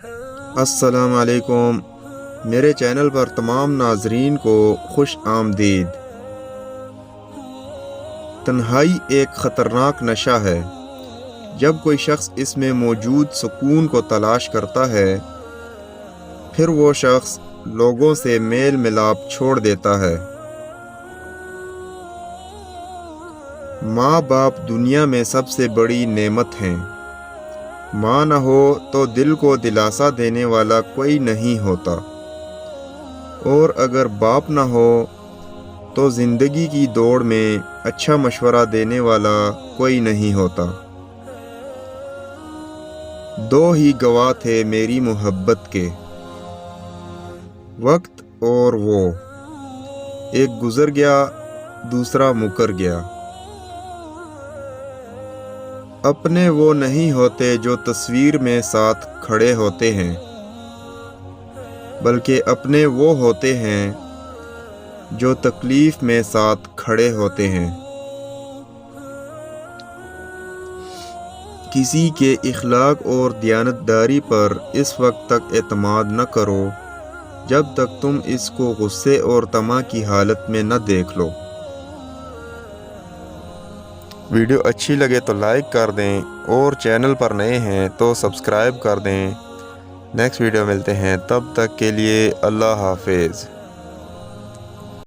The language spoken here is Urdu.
السلام علیکم، میرے چینل پر تمام ناظرین کو خوش آمدید۔ تنہائی ایک خطرناک نشہ ہے۔ جب کوئی شخص اس میں موجود سکون کو تلاش کرتا ہے، پھر وہ شخص لوگوں سے میل ملاپ چھوڑ دیتا ہے۔ ماں باپ دنیا میں سب سے بڑی نعمت ہیں۔ ماں نہ ہو تو دل کو دلاسا دینے والا کوئی نہیں ہوتا، اور اگر باپ نہ ہو تو زندگی کی دوڑ میں اچھا مشورہ دینے والا کوئی نہیں ہوتا۔ دو ہی گواہ تھے میری محبت کے، وقت اور وہ، ایک گزر گیا دوسرا مکر گیا۔ اپنے وہ نہیں ہوتے جو تصویر میں ساتھ کھڑے ہوتے ہیں، بلکہ اپنے وہ ہوتے ہیں جو تکلیف میں ساتھ کھڑے ہوتے ہیں۔ کسی کے اخلاق اور دیانتداری پر اس وقت تک اعتماد نہ کرو جب تک تم اس کو غصے اور طمع کی حالت میں نہ دیکھ لو۔ ویڈیو اچھی لگے تو لائک کر دیں، اور چینل پر نئے ہیں تو سبسکرائب کر دیں۔ نیکسٹ ویڈیو ملتے ہیں، تب تک کے لیے اللہ حافظ۔